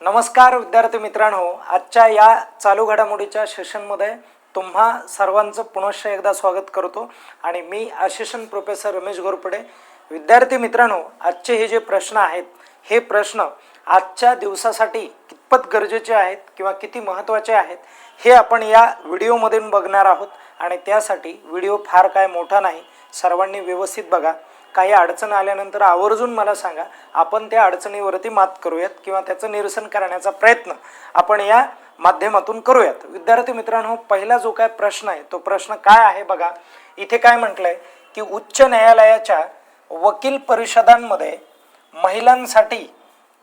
नमस्कार विद्यार्थी मित्रांनो, आजच्या या चालू घडामोडीच्या सेशनमध्ये तुम्हा सर्वांचं पुनश्च एकदा स्वागत करतो आणि मी असिस्टंट प्रोफेसर रमेश घोरपडे। विद्यार्थी मित्रांनो, आजचे हे जे प्रश्न आहेत हे प्रश्न आजच्या दिवसासाठी कितपत गरजेचे आहेत किंवा किती महत्त्वाचे आहेत हे आपण या व्हिडिओमधून बघणार आहोत आणि त्यासाठी व्हिडिओ फार काय मोठा नाही, सर्वांनी व्यवस्थित बघा। काही अडचण आल्यानंतर आवर्जून मला सांगा, आपण त्या अडचणीवरती मात करूयात किंवा त्याचं निरसन करण्याचा प्रयत्न आपण या माध्यमातून करूयात। विद्यार्थी मित्रांनो, पहिला जो काय प्रश्न आहे तो प्रश्न काय आहे बघा। इथे काय म्हटलंय की उच्च न्यायालयाच्या वकील परिषदांमध्ये महिलांसाठी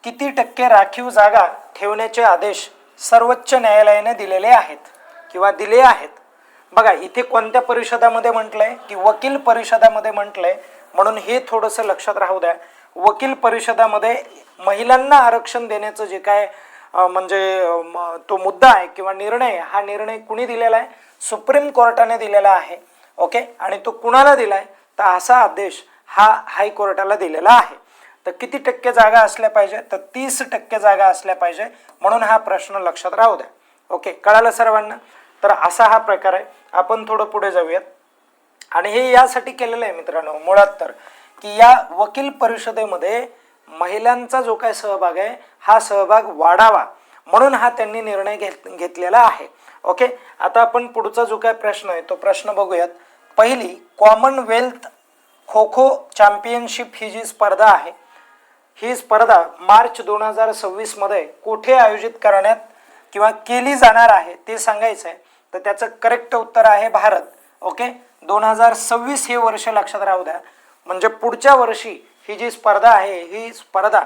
किती टक्के राखीव जागा ठेवण्याचे आदेश सर्वोच्च न्यायालयाने दिलेले आहेत किंवा दिले आहेत। बघा, इथे कोणत्या परिषदामध्ये म्हटलंय की वकील परिषदामध्ये म्हटलंय, म्हणून हे थोडंसं लक्षात राहू द्या। वकील परिषदामध्ये महिलांना आरक्षण देण्याचं जे काय तो मुद्दा आहे किंवा निर्णय, हा निर्णय कुणी दिलेला आहे? सुप्रीम कोर्टाने दिलेला आहे। ओके, आणि तो कुणाला दिलाय? तर असा आदेश हा हायकोर्टाला दिलेला आहे। तर किती टक्के जागा असल्या पाहिजे? तर 30% जागा असल्या पाहिजे, म्हणून हा प्रश्न लक्षात राहू द्या। ओके, कळालं सर्वांना? तर असा हा प्रकार आहे। आपण थोडं पुढे जाऊयात आणि हे यासाठी केलेलं आहे मित्रांनो, मुळात तर की या वकील परिषदेमध्ये महिलांचा जो काय सहभाग आहे हा सहभाग वाढावा, म्हणून हा त्यांनी निर्णय घेतलेला आहे। ओके, आता आपण पुढचा जो काय प्रश्न आहे तो प्रश्न बघूयात। पहिली, कॉमनवेल्थ खो खो चॅम्पियनशिप ही जी स्पर्धा आहे, ही स्पर्धा मार्च 2026 मध्ये कुठे आयोजित करण्यात किंवा केली जाणार आहे ते सांगायचं आहे। तर त्याचं करेक्ट उत्तर आहे भारत। ओके, 2026 हे वर्ष लक्षात राहू द्या, म्हणजे पुढच्या वर्षी ही जी स्पर्धा आहे ही स्पर्धा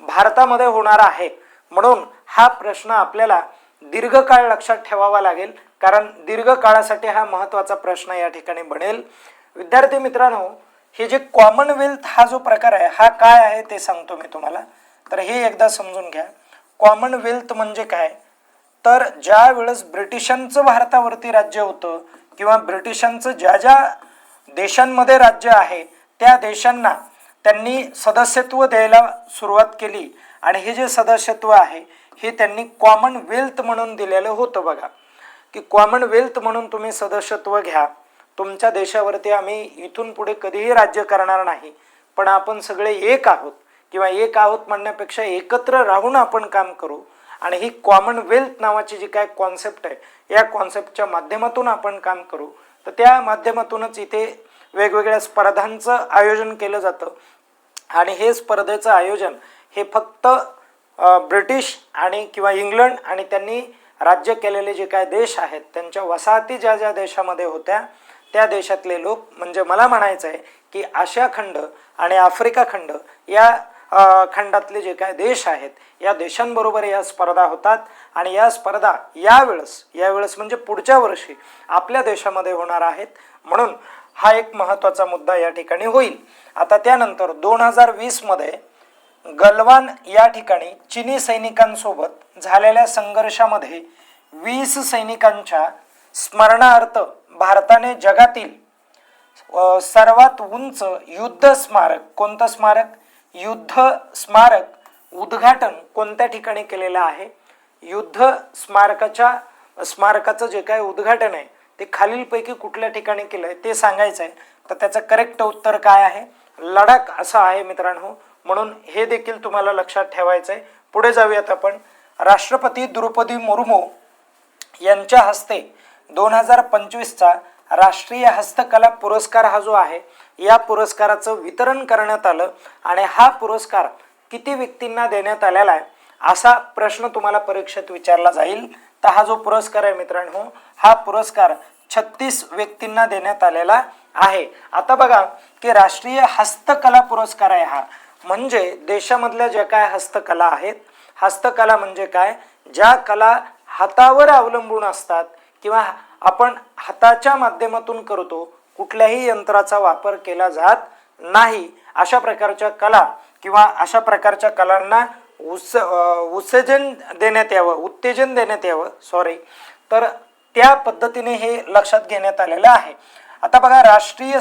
भारतामध्ये होणार आहे, म्हणून हा प्रश्न आपल्याला दीर्घकाळ लक्षात ठेवावा लागेल, कारण दीर्घ काळासाठी हा महत्त्वाचा प्रश्न या ठिकाणी बनेल। विद्यार्थी मित्रांनो, हे जे कॉमनवेल्थ हा जो प्रकार आहे हा काय आहे ते सांगतो मी तुम्हाला, तर हे एकदा समजून घ्या। कॉमनवेल्थ म्हणजे काय? तर ज्या वेळेस ब्रिटिशांचं भारतावरती राज्य होतं किंवा ब्रिटिशांचं ज्या ज्या देशांमध्ये राज्य आहे त्या देशांना त्यांनी सदस्यत्व द्यायला सुरुवात केली आणि हे जे सदस्यत्व आहे हे त्यांनी कॉमनवेल्थ म्हणून दिलेलं होतं। बघा की कॉमनवेल्थ म्हणून तुम्ही सदस्यत्व घ्या, तुमच्या देशावरती आम्ही इथून पुढे कधीही राज्य करणार नाही, पण आपण सगळे एक आहोत किंवा एक आहोत म्हणण्यापेक्षा एकत्र राहून आपण काम करू आणि ही कॉमनवेल्थ नावाची जी काय कॉन्सेप्ट आहे या कॉन्सेप्टच्या माध्यमातून आपण काम करू। तर त्या माध्यमातूनच इथे वेगवेगळ्या स्पर्धांचं आयोजन केलं जातं आणि हे स्पर्धेचं आयोजन हे फक्त ब्रिटिश आणि किंवा इंग्लंड आणि त्यांनी राज्य केलेले जे काय देश आहेत त्यांच्या वसाहती ज्या ज्या देशामध्ये होत्या त्या देशातले लोक, म्हणजे मला म्हणायचं आहे की आशिया खंड आणि आफ्रिका खंड या खंडातले जे काय देश आहेत या देशांबरोबर या स्पर्धा होतात आणि या स्पर्धा यावेळेस म्हणजे पुढच्या वर्षी आपल्या देशामध्ये होणार आहेत, म्हणून हा एक महत्त्वाचा मुद्दा या ठिकाणी होईल। आता त्यानंतर 2020 मध्ये गलवान या ठिकाणी चीनी सैनिकांसोबत झालेल्या संघर्षामध्ये 20 सैनिकांच्या स्मरणार्थ भारताने जगातील सर्वात उंच युद्ध स्मारक, कोणतं स्मारक? युद्ध स्मारक उद्घाटन कोणत्या ठिकाणी केलेलं आहे? युद्ध स्मारकाचं जे काय उद्घाटन आहे ते खालीलपैकी कुठल्या ठिकाणी केलंय ते सांगायचं आहे। तर त्याचं करेक्ट उत्तर काय आहे? लडाख असं आहे मित्रांनो, म्हणून हे देखील तुम्हाला लक्षात ठेवायचं आहे। पुढे जाऊयात आपण। राष्ट्रपती द्रौपदी मुर्मू यांच्या हस्ते 2025चा राष्ट्रीय हस्तकला पुरस्कार हा जो आहे या पुरस्काराचं वितरण करण्यात आलं आणि हा पुरस्कार किती व्यक्तींना देण्यात आलेला आहे असा प्रश्न तुम्हाला परीक्षेत विचारला जाईल। तर हा जो पुरस्कार आहे मित्रांनो, हा पुरस्कार 36 व्यक्तींना देण्यात आलेला आहे। आता बघा की राष्ट्रीय हस्तकला पुरस्कार आहे हा, म्हणजे देशामधल्या ज्या काय हस्तकला आहेत, हस्तकला म्हणजे काय? ज्या कला हातावर अवलंबून असतात किंवा आपण हाताच्या माध्यमातून करतो, कुठल्याही यंत्राचा वापर केला जात नाही, अशा प्रकारच्या कला किंवा अशा प्रकारच्या कलांना उत्तेजन देण्यात यावं तर त्या पद्धतीने हे लक्षात घेण्यात आलेलं आहे। आता बघा, राष्ट्रीय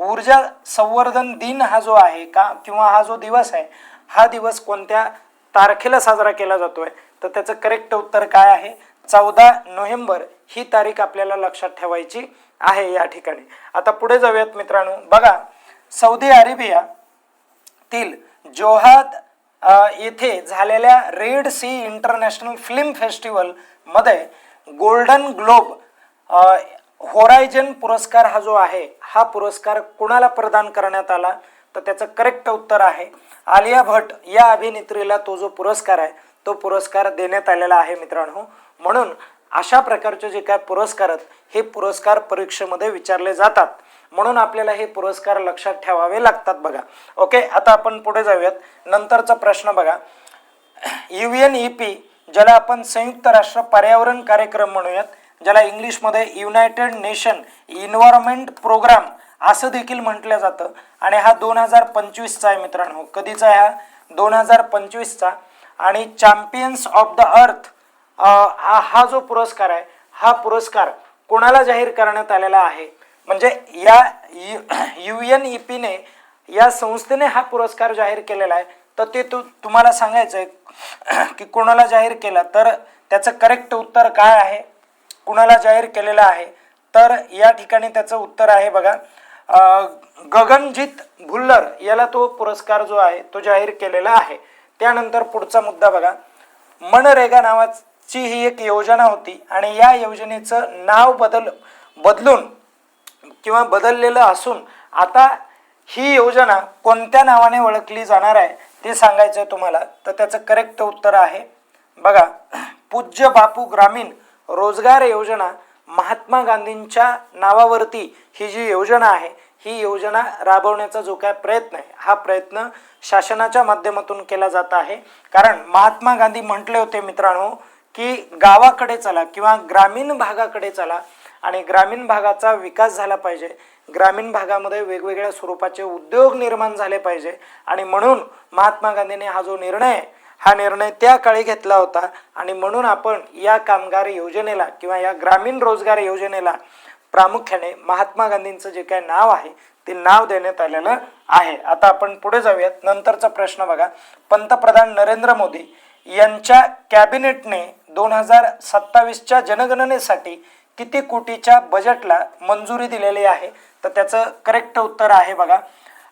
ऊर्जा संवर्धन दिन हा जो आहे का किंवा हा जो दिवस आहे हा दिवस कोणत्या तारखेला साजरा केला जातोय? तर त्याचं करेक्ट उत्तर काय आहे? 14 नोव्हेंबर ही तारीख आपल्याला लक्षात ठेवायची आहे या ठिकाणी. आता पुढे जाऊयात मित्रांनो. बघा, सौदी अरेबियातील जोहाद येथे झालेल्या Red Sea International Film Festival मध्ये गोल्डन ग्लोब होरायझन पुरस्कार हा जो आहे हा पुरस्कार कोणाला प्रदान करण्यात आला? तर त्याचं करेक्ट उत्तर आहे आलिया भट्ट या अभिनेत्रीला तो जो पुरस्कार आहे तो पुरस्कार देण्यात आलेला आहे मित्रांनो. म्हणून अशा प्रकारचे जे काय पुरस्कार आहेत हे पुरस्कार परीक्षेमध्ये विचारले जातात, म्हणून आपल्याला हे पुरस्कार लक्षात ठेवावे लागतात बघा. ओके, आता आपण पुढे जाऊयात. नंतरचा प्रश्न बघा, UNEP ज्याला आपण संयुक्त राष्ट्र पर्यावरण कार्यक्रम म्हणूयात, ज्याला इंग्लिशमध्ये युनायटेड नेशन इन्व्हायरमेंट प्रोग्राम असं देखील म्हटलं जातं, आणि हा 2025चा आहे मित्रांनो. कधीचा आहे हा? 2025चा. आणि चॅम्पियन्स ऑफ द अर्थ हा जो पुरस्कार आहे हा पुरस्कार कोणाला जाहीर करण्यात आलेला आहे? म्हणजे या UNEP ने या संस्थेने हा पुरस्कार जाहीर केलेला आहे, तर ते तुम्हाला सांगायचं आहे की कोणाला जाहीर केला. तर त्याचं करेक्ट उत्तर काय आहे? कुणाला जाहीर केलेला आहे? तर या ठिकाणी त्याचं उत्तर आहे बघा, गगनजीत भुल्लर याला तो पुरस्कार जो आहे तो जाहीर केलेला आहे. त्यानंतर पुढचा मुद्दा बघा, मनरेगा नावाची ही एक योजना होती आणि या योजनेचं नाव बदलून किंवा बदललेलं असून आता ही योजना कोणत्या नावाने ओळखली जाणार आहे ते सांगायचं आहे तुम्हाला. तर त्याचं करेक्ट उत्तर आहे बघा, पूज्य बापू ग्रामीण रोजगार योजना. महात्मा गांधींच्या नावावरती ही जी योजना आहे ही योजना राबवण्याचा जो काय प्रयत्न आहे हा प्रयत्न शासनाच्या माध्यमातून केला जात आहे. कारण महात्मा गांधी म्हटले होते मित्रांनो की गावाकडे चला किंवा ग्रामीण भागाकडे चला आणि ग्रामीण भागाचा विकास झाला पाहिजे, ग्रामीण भागामध्ये वेगवेगळ्या स्वरूपाचे उद्योग निर्माण झाले पाहिजे. आणि म्हणून महात्मा गांधींनी हा निर्णय त्या काळी घेतला होता. आणि म्हणून आपण या कामगार योजनेला किंवा या ग्रामीण रोजगार योजनेला प्रामुख्याने महात्मा गांधींचं जे काय नाव आहे ते नाव देण्यात आलेलं आहे. आता आपण पुढे जाऊयात. नंतरचा प्रश्न बघा, पंतप्रधान नरेंद्र मोदी यांच्या कॅबिनेटने 2027च्या जनगणनेसाठी किती कोटीच्या बजेटला मंजुरी दिलेली आहे? तर त्याचं करेक्ट उत्तर आहे बघा,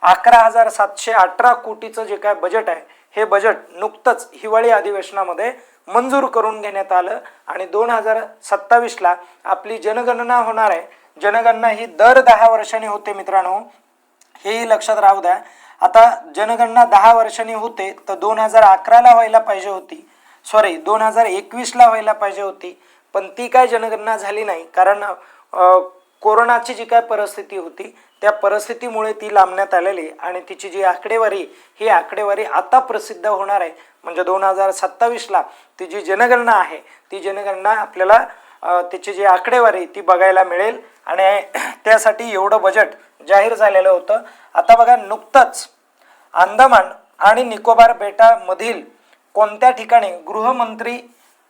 11,718 कोटीचं जे काय बजेट आहे हे बजेट नुकतंच हिवाळी अधिवेशनामध्ये मंजूर करून घेण्यात आलं. आणि 2027ला आपली जनगणना होणार आहे. जनगणना ही दर 10 वर्षांनी होते मित्रांनो, हेही लक्षात राहू द्या. आता जनगणना 10 वर्षांनी होते तर 2011ला व्हायला पाहिजे होती, 2021ला व्हायला पाहिजे होती, पण ती काय जनगणना झाली नाही. कारण कोरोनाची जी काय परिस्थिती होती त्या परिस्थितीमुळे ती लांबण्यात आलेली आणि तिची जी आकडेवारी ही आकडेवारी आता प्रसिद्ध होणार आहे. म्हणजे 2027ला ती जी जनगणना आहे ती जनगणना आपल्याला त्याची जी आकडेवारी ती बघायला मिळेल आणि त्यासाठी एवढं बजेट जाहीर झालेलं होतं. आता बघा, नुकतंच अंदमान आणि निकोबार बेटामधील कोणत्या ठिकाणी गृहमंत्री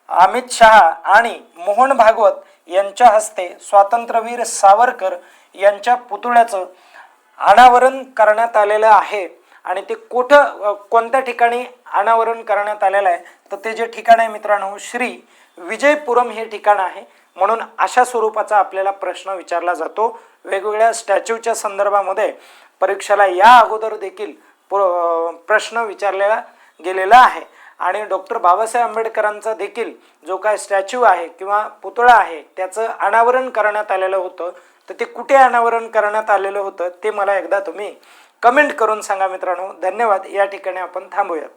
अमित शहा आणि मोहन भागवत यांच्या हस्ते स्वातंत्र्यवीर सावरकर यांच्या पुतळ्याचं अनावरण करण्यात आलेलं आहे. आणि ते कोणत्या ठिकाणी अनावरण करण्यात आलेलं आहे? तर ते जे ठिकाण आहे मित्रांनो श्री विजयपुरम हे ठिकाण आहे. म्हणून अशा स्वरूपाचा आपल्याला प्रश्न विचारला जातो. वेगवेगळ्या स्टॅच्यूच्या संदर्भामध्ये परीक्षेला या अगोदर देखील प्रश्न विचारलेला गेलेला आहे. आणि डॉक्टर बाबासाहेब आंबेडकरांचा देखील जो काय स्टॅच्यू आहे किंवा पुतळा आहे त्याचं अनावरण करण्यात आलेलं होतं. तर ते कुठे अनावरण करण्यात आलेलं होतं ते मला एकदा तुम्ही कमेंट करून सांगा मित्रांनो. धन्यवाद. या ठिकाणी आपण थांबूयात.